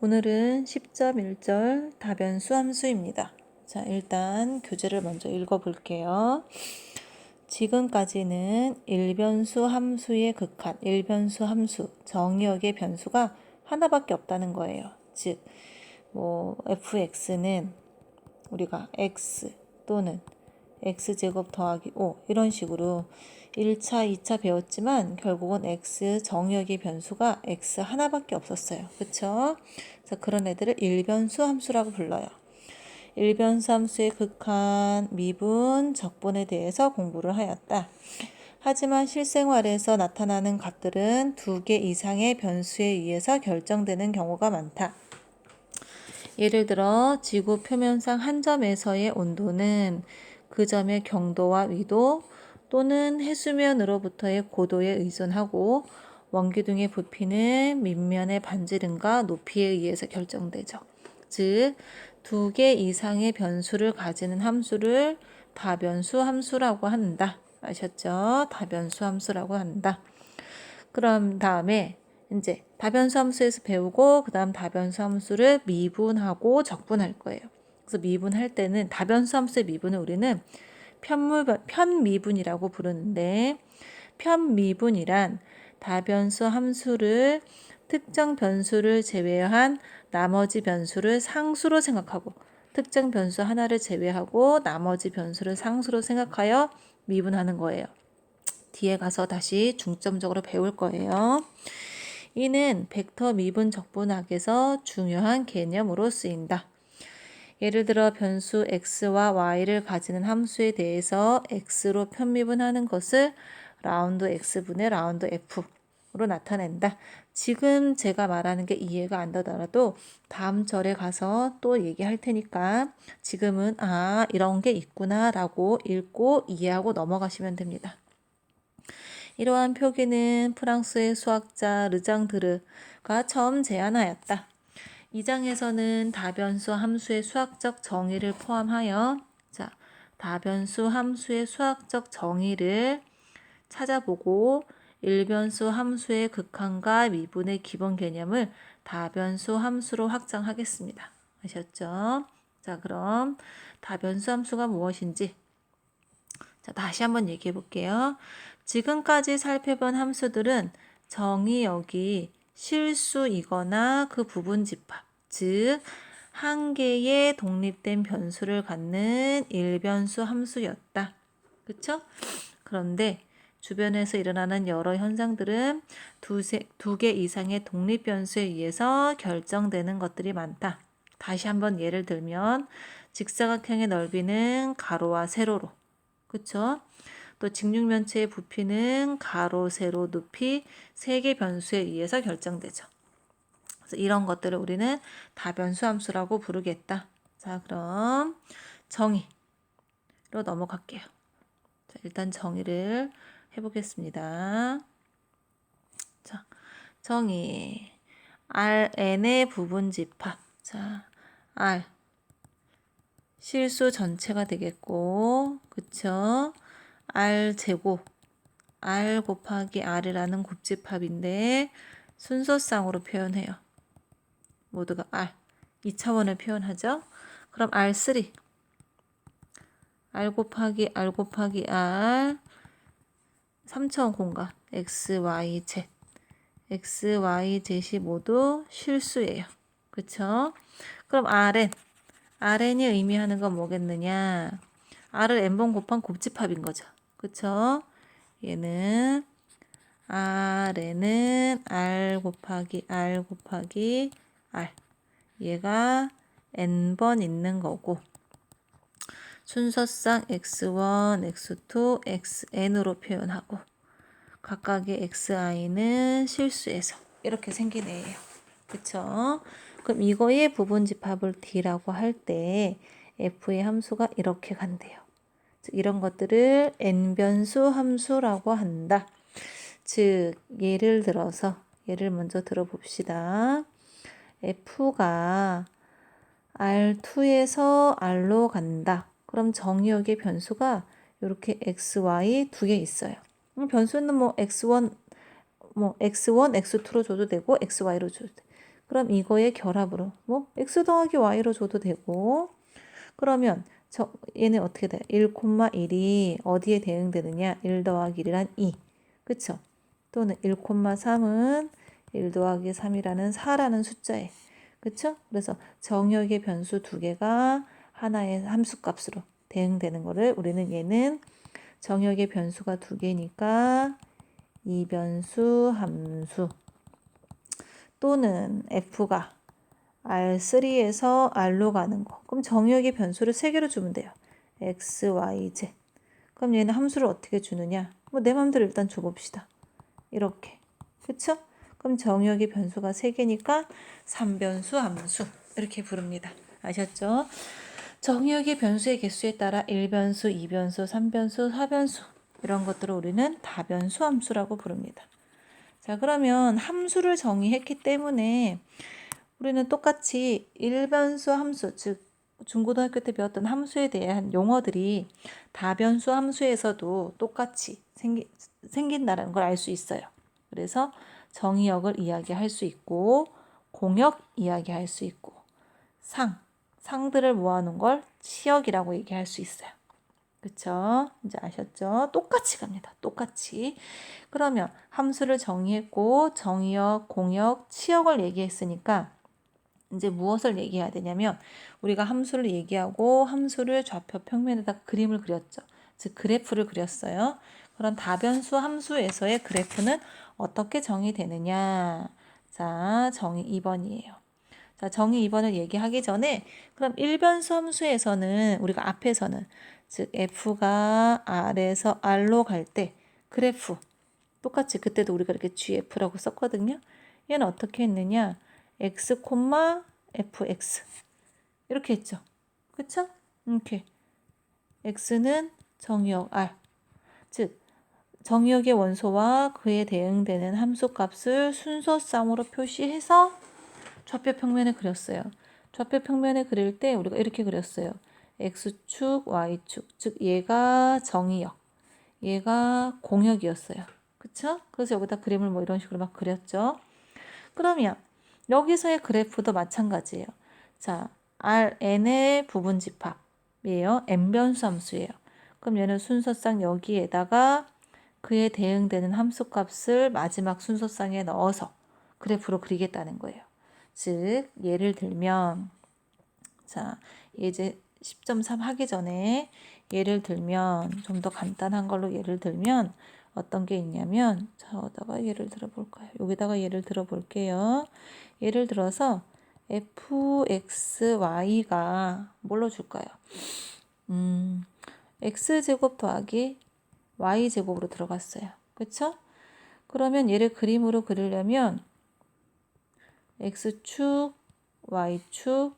오늘은 10.1절 다변수 함수입니다. 자, 일단 교재를 먼저 읽어볼게요. 지금까지는 일변수 함수의 극한, 일변수 함수, 정의역의 변수가 하나밖에 없다는 거예요. 즉, fx는 우리가 x 또는 x제곱 더하기 5 이런 식으로 1차, 2차 배웠지만 결국은 x 정의역의 변수가 x 하나밖에 없었어요. 그쵸? 그래서 그런 애들을 일변수 함수라고 불러요. 일변수 함수의 극한, 미분, 적분에 대해서 공부를 하였다. 하지만 실생활에서 나타나는 값들은 2개 이상의 변수에 의해서 결정되는 경우가 많다. 예를 들어 지구 표면상 한 점에서의 온도는 그 점의 경도와 위도 또는 해수면으로부터의 고도에 의존하고 원기둥의 부피는 밑면의 반지름과 높이에 의해서 결정되죠. 즉, 2개 이상의 변수를 가지는 함수를 다변수 함수라고 한다. 아셨죠? 다변수 함수라고 한다. 그럼 다음에 이제 다변수 함수에서 배우고 그 다음 다변수 함수를 미분하고 적분할 거예요. 그래서 미분할 때는 다변수 함수의 미분을 우리는 편미분이라고 부르는데, 편미분이란 다변수 함수를 특정 변수를 제외한 나머지 변수를 상수로 생각하고 특정 변수 하나를 제외하고 나머지 변수를 상수로 생각하여 미분하는 거예요. 뒤에 가서 다시 중점적으로 배울 거예요. 이는 벡터 미분 적분학에서 중요한 개념으로 쓰인다. 예를 들어 변수 x와 y를 가지는 함수에 대해서 x로 편미분하는 것을 라운드 x분의 라운드 f로 나타낸다. 지금 제가 말하는 게 이해가 안 되더라도 다음 절에 가서 또 얘기할 테니까 지금은 이런 게 있구나 라고 읽고 이해하고 넘어가시면 됩니다. 이러한 표기는 프랑스의 수학자 르장드르가 처음 제안하였다. 이 장에서는 다변수 함수의 수학적 정의를 포함하여 다변수 함수의 수학적 정의를 찾아보고 일변수 함수의 극한과 미분의 기본 개념을 다변수 함수로 확장하겠습니다. 아셨죠? 자, 그럼 다변수 함수가 무엇인지 다시 한번 얘기해 볼게요. 지금까지 살펴본 함수들은 정의역이 실수이거나 그 부분 집합, 즉 한 개의 독립된 변수를 갖는 일변수 함수였다. 그쵸? 그런데 주변에서 일어나는 여러 현상들은 두 개 이상의 독립 변수에 의해서 결정되는 것들이 많다. 다시 한번 예를 들면 직사각형의 넓이는 가로와 세로로, 그쵸? 또 직육면체의 부피는 가로, 세로, 높이 3개 변수에 의해서 결정되죠. 그래서 이런 것들을 우리는 다변수 함수라고 부르겠다. 자, 그럼 정의로 넘어갈게요. 자, 일단 정의를 해보겠습니다. 자, 정의. Rn의 부분 집합. 자, R. 실수 전체가 되겠고, 그쵸? R 제곱. R 곱하기 R이라는 곱집합인데, 순서상으로 표현해요. 모두가 R. 2차원을 표현하죠? 그럼 R3. R 곱하기 R 곱하기 R. 3차원 공간. X, Y, Z. X, Y, Z이 모두 실수예요. 그쵸? 그럼 Rn이 의미하는 건 뭐겠느냐? R을 n번 곱한 곱집합인 거죠. 그쵸? 얘는 Rn은 R 곱하기 R 곱하기 R. 얘가 n번 있는 거고, 순서상 x1, x2, xn으로 표현하고 각각의 xi는 실수해서 이렇게 생긴 애예요. 그쵸? 그럼 이거의 부분 집합을 d라고 할 때 f의 함수가 이렇게 간대요. 이런 것들을 n변수 함수라고 한다. 즉, 예를 들어서 예를 먼저 들어봅시다. f가 R2에서 R로 간다. 그럼 정의역의 변수가 이렇게 XY 2개 있어요. 변수는 x1, x2로 줘도 되고 XY로 줘도 돼. 그럼 이거의 결합으로 뭐 x 더하기 y로 줘도 되고 그러면 얘는 어떻게 돼? 1,1이 어디에 대응되느냐? 1 더하기 1이란 2. 그쵸? 또는 1,3은 1 더하기 3이라는 4라는 숫자에. 그쵸? 그래서 정역의 변수 두 개가 하나의 함수값으로 대응되는 거를 우리는 얘는 정역의 변수가 두 개니까 이변수 함수 또는 f가 R3에서 R로 가는 거. 그럼 정역의 변수를 세 개로 주면 돼요. x, y, z. 그럼 얘는 함수를 어떻게 주느냐? 뭐 내 맘대로 일단 줘봅시다. 이렇게. 그쵸? 그럼 정역의 변수가 세 개니까 3변수 함수. 이렇게 부릅니다. 아셨죠? 정역의 변수의 개수에 따라 1변수, 2변수, 3변수, 4변수 이런 것들을 우리는 다변수 함수라고 부릅니다. 자, 그러면 함수를 정의했기 때문에 우리는 똑같이 일변수 함수, 즉 중고등학교 때 배웠던 함수에 대한 용어들이 다변수 함수에서도 똑같이 생긴다는 걸 알 수 있어요. 그래서 정의역을 이야기할 수 있고 공역 이야기할 수 있고 상들을 모아놓은 걸 치역이라고 얘기할 수 있어요. 그쵸? 이제 아셨죠? 똑같이 갑니다. 똑같이. 그러면 함수를 정의했고 정의역, 공역, 치역을 얘기했으니까 이제 무엇을 얘기해야 되냐면 우리가 함수를 얘기하고 함수를 좌표 평면에다 그림을 그렸죠. 즉 그래프를 그렸어요. 그런 다변수 함수에서의 그래프는 어떻게 정의되느냐. 자, 정의 2번이에요. 자, 정의 2번을 얘기하기 전에 그럼 일변수 함수에서는 우리가 앞에서는 즉 f가 r에서 r로 갈 때 그래프 똑같이 그때도 우리가 이렇게 gf라고 썼거든요. 얘는 어떻게 했느냐? x, fx 이렇게 했죠. 그쵸? 이렇게 x는 정의역 r 즉 정의역의 원소와 그에 대응되는 함수값을 순서쌍으로 표시해서 좌표 평면에 그렸어요. 좌표 평면에 그릴 때 우리가 이렇게 그렸어요. x축, y축 즉 얘가 정의역 얘가 공역이었어요. 그쵸? 그래서 여기다 그림을 뭐 이런 식으로 막 그렸죠. 그러면 여기서의 그래프도 마찬가지예요. 자, Rn의 부분 집합이에요. n변수 함수예요. 그럼 얘는 순서상 여기에다가 그에 대응되는 함수값을 마지막 순서상에 넣어서 그래프로 그리겠다는 거예요. 즉, 예를 들면 자, 이제 10.3 하기 전에 예를 들면 좀 더 간단한 걸로 예를 들면 어떤 게 있냐면 자, 여기다가 예를 들어 볼까요? 여기다가 예를 들어 볼게요. 예를 들어서 fxy가 뭘로 줄까요? x제곱 더하기 y제곱으로 들어갔어요. 그쵸? 그러면 얘를 그림으로 그리려면 x축, y축,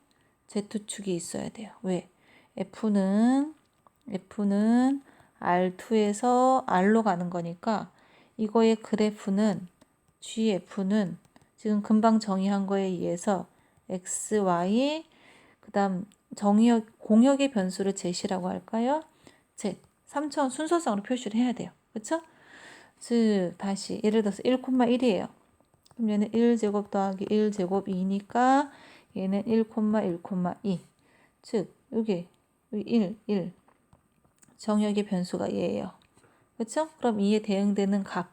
z축이 있어야 돼요. 왜? f는 R2에서 R로 가는 거니까 이거의 그래프는 GF는 지금 금방 정의한 거에 의해서 X, Y 그 다음 공역의 변수를 Z라고 할까요? Z 3차원 순서상으로 표시를 해야 돼요. 그쵸? 즉 다시 예를 들어서 1,1이에요. 그럼 얘는 1제곱 더하기 1제곱 2니까 얘는 1,1,2 즉 여기 1 정역의 변수가 얘예요. 그렇죠? 그럼 2에 대응되는 값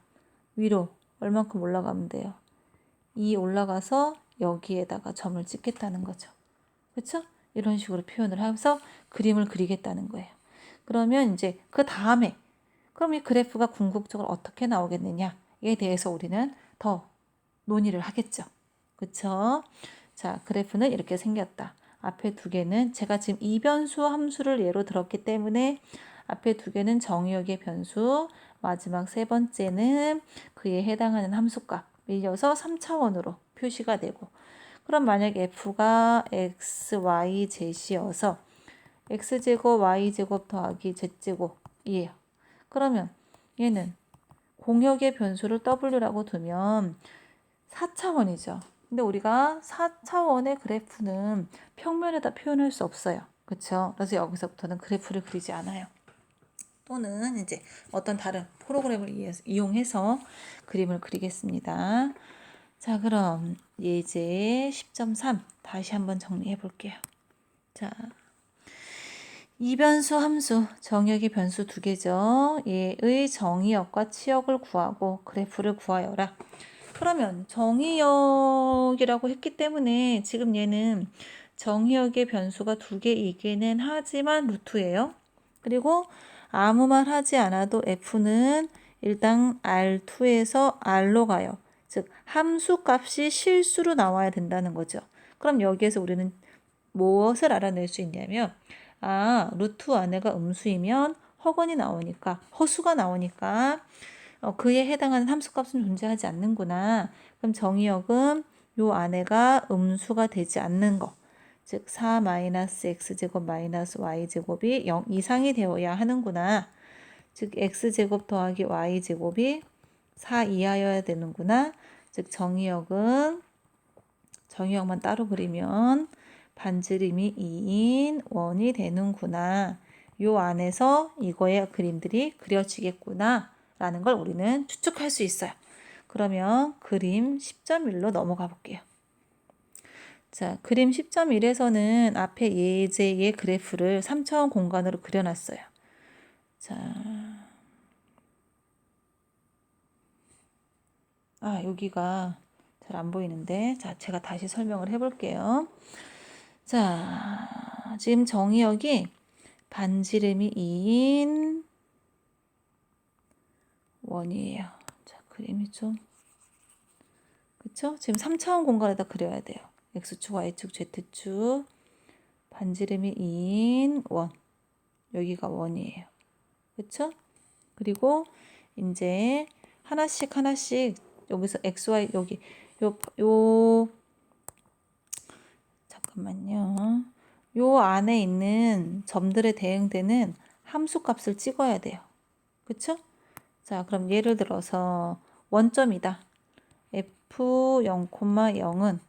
위로 얼만큼 올라가면 돼요? 2 올라가서 여기에다가 점을 찍겠다는 거죠. 그렇죠? 이런 식으로 표현을 하면서 그림을 그리겠다는 거예요. 그러면 이제 그 다음에 그럼 이 그래프가 궁극적으로 어떻게 나오겠느냐에 대해서 우리는 더 논의를 하겠죠. 그렇죠? 자, 그래프는 이렇게 생겼다. 앞에 두 개는 제가 지금 이변수 함수를 예로 들었기 때문에 앞에 두 개는 정의역의 변수, 마지막 세 번째는 그에 해당하는 함수값 밀려서 3차원으로 표시가 되고 그럼 만약 f가 x, y, z이어서 x제곱, y제곱 더하기 z제곱이에요. 그러면 얘는 공역의 변수를 w라고 두면 4차원이죠. 근데 우리가 4차원의 그래프는 평면에다 표현할 수 없어요. 그렇죠? 그래서 여기서부터는 그래프를 그리지 않아요. 또는 이제 어떤 다른 프로그램을 이용해서 그림을 그리겠습니다. 자, 그럼 예제 10.3 다시 한번 정리해 볼게요. 자, 이변수 함수, 정의역이 변수 두 개죠. 얘의 정의역과 치역을 구하고 그래프를 구하여라. 그러면 정의역이라고 했기 때문에 지금 얘는 정의역의 변수가 두 개이기는 하지만 루트예요. 그리고 아무 말 하지 않아도 f는 일단 R2에서 R로 가요. 즉 함수 값이 실수로 나와야 된다는 거죠. 그럼 여기에서 우리는 무엇을 알아낼 수 있냐면 루트 안에가 음수이면 허수가 나오니까 그에 해당하는 함수값은 존재하지 않는구나. 그럼 정의역은 요 안에가 음수가 되지 않는 거. 즉 4-x제곱 y제곱이 0 이상이 되어야 하는구나. 즉 x제곱 더하기 y제곱이 4 이하여야 되는구나. 즉 정의역만 따로 그리면 반지름이 2인 원이 되는구나. 요 안에서 이거의 그림들이 그려지겠구나 라는 걸 우리는 추측할 수 있어요. 그러면 그림 10.1로 넘어가 볼게요. 자, 그림 10.1에서는 앞에 예제의 그래프를 3차원 공간으로 그려놨어요. 자, 여기가 잘 안 보이는데, 자, 제가 다시 설명을 해볼게요. 자, 지금 정의역이 반지름이 2인 원이에요. 자, 그림이 좀, 그쵸? 지금 3차원 공간에다 그려야 돼요. X축, Y축, Z축, 반지름이 2인 원. 여기가 원이에요. 그쵸? 그리고 이제 하나씩 여기서 XY, 여기, 잠깐만요. 요 안에 있는 점들에 대응되는 함수 값을 찍어야 돼요. 그쵸? 자, 그럼 예를 들어서 원점이다. f0,0은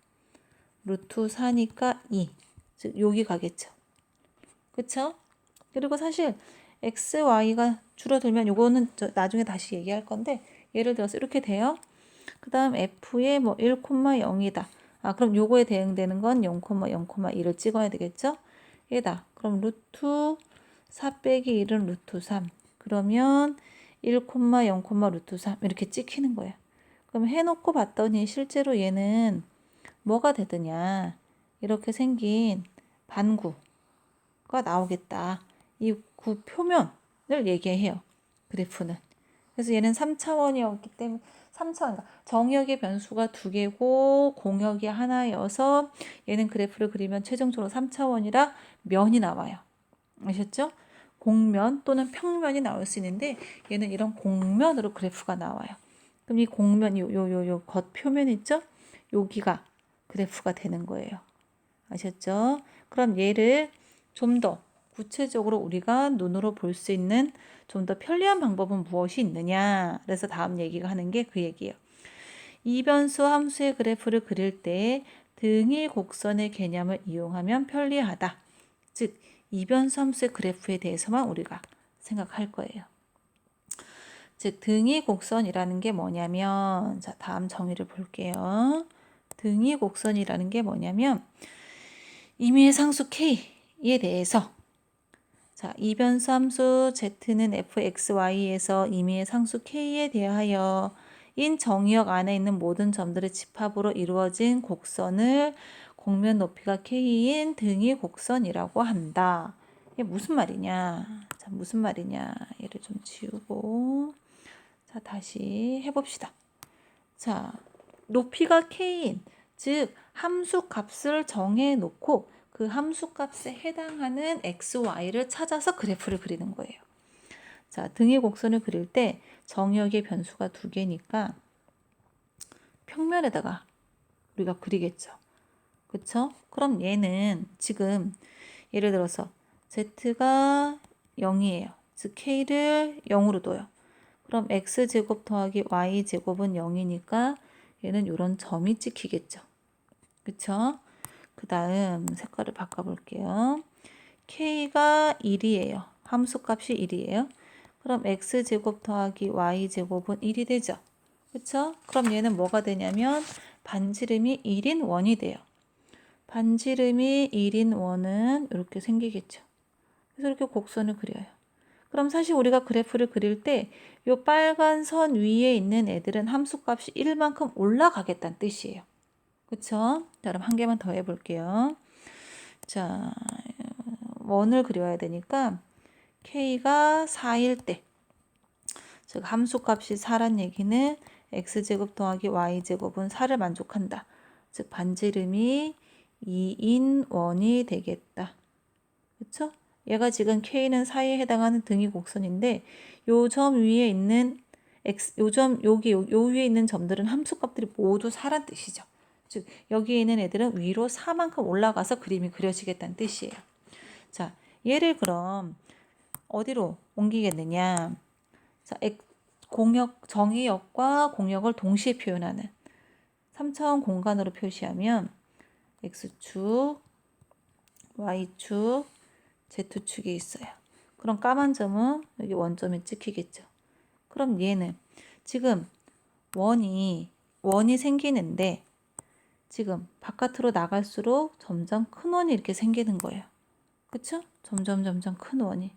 루트 4니까 2. 즉 여기 가겠죠. 그쵸? 그리고 사실 x, y가 줄어들면 요거는 나중에 다시 얘기할 건데 예를 들어서 이렇게 돼요. 그 다음 f의 1,0이다. 그럼 요거에 대응되는 건 0,0,2를 찍어야 되겠죠? 얘다. 그럼 루트 4 빼기 1은 루트 3. 그러면 1,0, 루트 3 이렇게 찍히는 거예요. 그럼 해놓고 봤더니 실제로 얘는 뭐가 되더냐. 이렇게 생긴 반구가 나오겠다. 이 구 표면을 얘기해요. 그래프는. 그래서 얘는 3차원이었기 때문에 3차원, 정역의 변수가 두 개고 공역이 하나여서 얘는 그래프를 그리면 최종적으로 3차원이라 면이 나와요. 아셨죠? 공면 또는 평면이 나올 수 있는데 얘는 이런 공면으로 그래프가 나와요. 그럼 이 공면, 요 겉표면 있죠? 여기가 그래프가 되는 거예요. 아셨죠? 그럼 얘를 좀 더 구체적으로 우리가 눈으로 볼 수 있는 좀 더 편리한 방법은 무엇이 있느냐? 그래서 다음 얘기가 하는 게 그 얘기예요. 이변수 함수의 그래프를 그릴 때 등위 곡선의 개념을 이용하면 편리하다. 즉, 이변수 함수의 그래프에 대해서만 우리가 생각할 거예요. 즉, 등위 곡선이라는 게 뭐냐면, 자, 다음 정의를 볼게요. 등위 곡선이라는 게 뭐냐면, 임의의 상수 K에 대해서 자, 이변수 함수 Z는 fxy에서 임의의 상수 K에 대하여 인 정의역 안에 있는 모든 점들의 집합으로 이루어진 곡선을 곡면 높이가 K인 등위 곡선이라고 한다. 이게 무슨 말이냐? 자, 무슨 말이냐? 얘를 좀 지우고 자, 다시 해봅시다. 자, 높이가 K인, 즉 함수 값을 정해놓고 그 함수 값에 해당하는 x, y를 찾아서 그래프를 그리는 거예요. 자, 등위 곡선을 그릴 때 정역의 변수가 두 개니까 평면에다가 우리가 그리겠죠. 그쵸? 그럼 얘는 지금 예를 들어서 z가 0이에요. 즉 k를 0으로 둬요. 그럼 x제곱 더하기 y제곱은 0이니까 얘는 이런 점이 찍히겠죠. 그쵸? 그 다음 색깔을 바꿔볼게요. k가 1이에요. 함수값이 1이에요. 그럼 x제곱 더하기 y제곱은 1이 되죠. 그쵸? 그럼 얘는 뭐가 되냐면 반지름이 1인 원이 돼요. 반지름이 1인 원은 이렇게 생기겠죠. 그래서 이렇게 곡선을 그려요. 그럼 사실 우리가 그래프를 그릴 때 이 빨간 선 위에 있는 애들은 함수값이 1만큼 올라가겠다는 뜻이에요. 그쵸? 자, 그럼 한 개만 더 해볼게요. 자, 원을 그려야 되니까 K가 4일 때, 즉 함수값이 4란 얘기는 X제곱 더하기 Y제곱은 4를 만족한다. 즉 반지름이 2인 원이 되겠다. 그쵸? 얘가 지금 K는 4에 해당하는 등위 곡선인데 요 점 위에 있는 요 위에 있는 점들은 함수값들이 모두 4란 뜻이죠. 즉 여기에 있는 애들은 위로 4만큼 올라가서 그림이 그려지겠다는 뜻이에요. 자, 얘를 그럼 어디로 옮기겠느냐? 자, 정의역과 공역을 동시에 표현하는 3차원 공간으로 표시하면 X축, Y축, Z축이 있어요. 그럼 까만 점은 여기 원점에 찍히겠죠. 그럼 얘는 지금 원이 생기는데 지금 바깥으로 나갈수록 점점 큰 원이 이렇게 생기는 거예요. 그쵸? 점점 큰 원이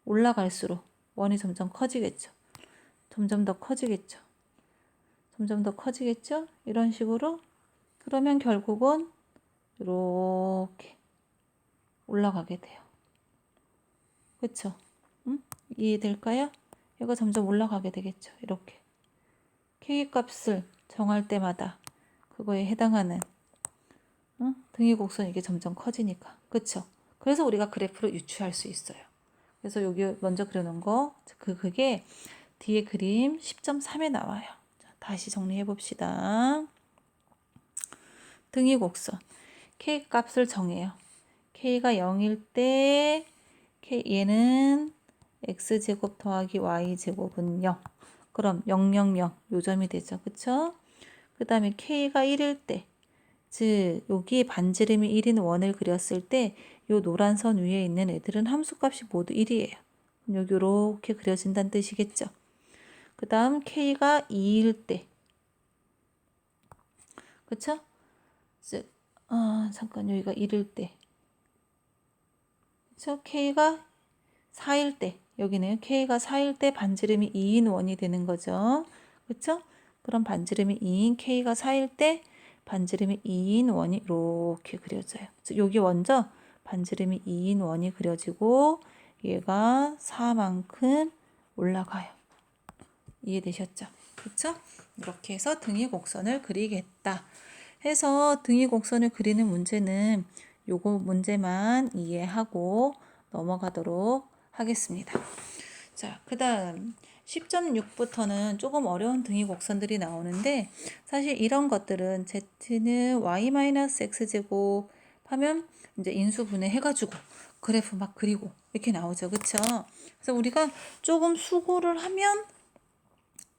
올라갈수록 원이 점점 커지겠죠. 점점 더 커지겠죠. 점점 더 커지겠죠? 이런 식으로. 그러면 결국은 이렇게 올라가게 돼요. 그쵸? 응? 이해될까요? 얘가 점점 올라가게 되겠죠. 이렇게. K값을 정할 때마다 그거에 해당하는 등위 곡선 이게 점점 커지니까. 그쵸? 그래서 우리가 그래프로 유추할 수 있어요. 그래서 여기 먼저 그려놓은 거, 그게 뒤에 그림 10.3에 나와요. 자, 다시 정리해 봅시다. 등위 곡선. K 값을 정해요. K가 0일 때 얘는 X제곱 더하기 Y제곱은 0. 그럼 0, 0, 0 요점이 되죠. 그쵸? 그 다음에 K가 1일 때, 즉 여기 반지름이 1인 원을 그렸을 때 요 노란 선 위에 있는 애들은 함수값이 모두 1이에요. 여기 이렇게 그려진다는 뜻이겠죠. 그 다음 K가 2일 때, 그쵸? 즉, 잠깐 여기가 1일 때, 그쵸? K가 4일 때, 여기는 K가 4일 때 반지름이 2인 원이 되는 거죠. 그쵸? 그럼 반지름이 2인 K가 4일 때 반지름이 2인 원이 이렇게 그려져요. 즉 여기 먼저 반지름이 2인 원이 그려지고 얘가 4만큼 올라가요. 이해되셨죠? 그쵸? 이렇게 해서 등위 곡선을 그리겠다. 해서 등위 곡선을 그리는 문제는 요거 문제만 이해하고 넘어가도록 하겠습니다. 자, 그 다음 10.6부터는 조금 어려운 등위 곡선들이 나오는데 사실 이런 것들은 Z는 Y-X제곱 하면 이제 인수분해 해가지고 그래프 막 그리고 이렇게 나오죠. 그쵸? 그래서 우리가 조금 수고를 하면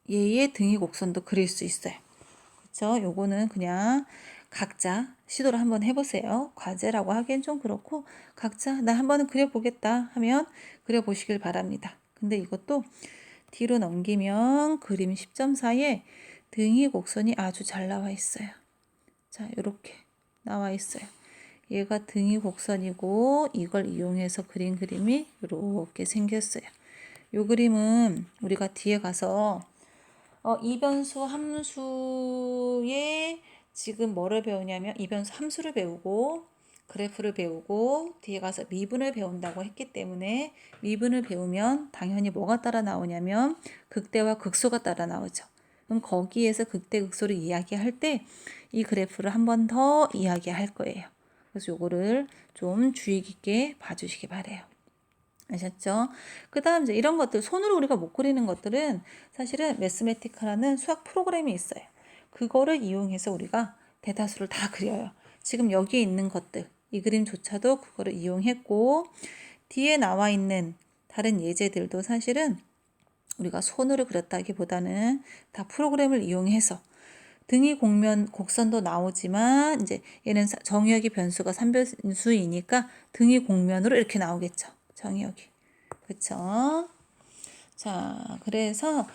얘의 등위 곡선도 그릴 수 있어요. 그쵸? 요거는 그냥 각자 시도를 한번 해보세요. 과제라고 하기엔 좀 그렇고 각자 나 한번은 그려보겠다 하면 그려보시길 바랍니다. 근데 이것도 뒤로 넘기면 그림 10.4에 등위 곡선이 아주 잘 나와 있어요. 자, 이렇게 나와 있어요. 얘가 등위 곡선이고 이걸 이용해서 그린 그림이 이렇게 생겼어요. 이 그림은 우리가 뒤에 가서 이변수 함수에 지금 뭐를 배우냐면 이변수 함수를 배우고 그래프를 배우고 뒤에 가서 미분을 배운다고 했기 때문에 미분을 배우면 당연히 뭐가 따라 나오냐면 극대와 극소가 따라 나오죠. 그럼 거기에서 극대 극소를 이야기할 때 이 그래프를 한 번 더 이야기할 거예요. 그래서 요거를 좀 주의 깊게 봐주시기 바래요. 아셨죠? 그 다음 이제 이런 것들 손으로 우리가 못 그리는 것들은 사실은 매스매티카라는 수학 프로그램이 있어요. 그거를 이용해서 우리가 대다수를 다 그려요. 지금 여기에 있는 것들 이 그림조차도 그거를 이용했고 뒤에 나와 있는 다른 예제들도 사실은 우리가 손으로 그렸다기보다는 다 프로그램을 이용해서 등위 곡선도 나오지만 이제 얘는 정의역의 변수가 3변수이니까 등위 곡면으로 이렇게 나오겠죠. 정의역이. 그쵸? 자, 그래서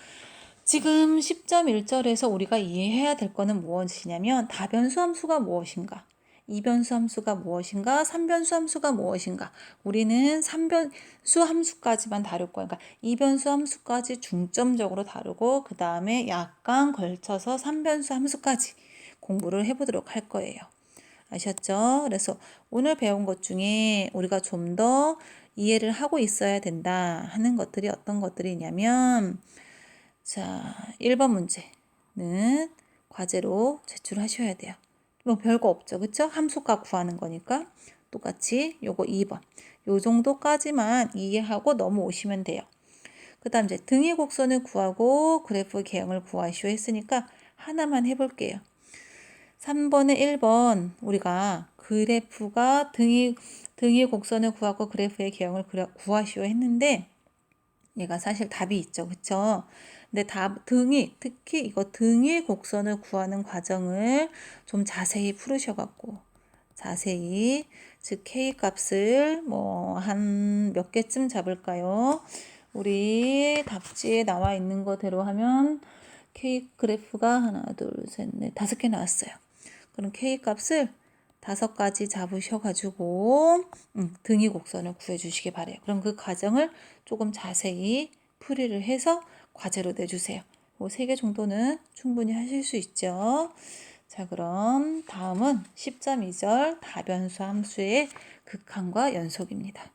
지금 10.1절에서 우리가 이해해야 될 거는 무엇이냐면 다변수 함수가 무엇인가, 이변수 함수가 무엇인가, 삼변수 함수가 무엇인가. 우리는 삼변수 함수까지만 다룰 거야. 그러니까 이변수 함수까지 중점적으로 다루고 그 다음에 약간 걸쳐서 삼변수 함수까지 공부를 해보도록 할 거예요. 아셨죠? 그래서 오늘 배운 것 중에 우리가 좀 더 이해를 하고 있어야 된다 하는 것들이 어떤 것들이냐면, 자, 1번 문제는 과제로 제출하셔야 돼요. 뭐 별거 없죠. 그쵸? 함수값 구하는 거니까. 똑같이 요거 2번. 요 정도까지만 이해하고 넘어오시면 돼요. 그 다음 이제 등위 곡선을 구하고 그래프 개형을 구하시오 했으니까 하나만 해볼게요. 3번에 1번 우리가 그래프가 등위 곡선을 구하고 그래프의 개형을 구하시오 했는데 얘가 사실 답이 있죠. 그쵸? 근데 특히 이거 등위 곡선을 구하는 과정을 좀 자세히 풀으셔갖고 자세히, 즉 K 값을 뭐 한 몇 개쯤 잡을까요? 우리 답지에 나와 있는 거대로 하면 K 그래프가 하나, 둘, 셋, 넷, 5개 나왔어요. 그럼 K 값을 5가지 잡으셔가지고 등위 곡선을 구해주시기 바래요. 그럼 그 과정을 조금 자세히 풀이를 해서 과제로 내주세요. 뭐 3개 정도는 충분히 하실 수 있죠. 자, 그럼 다음은 10.2절 다변수 함수의 극한과 연속입니다.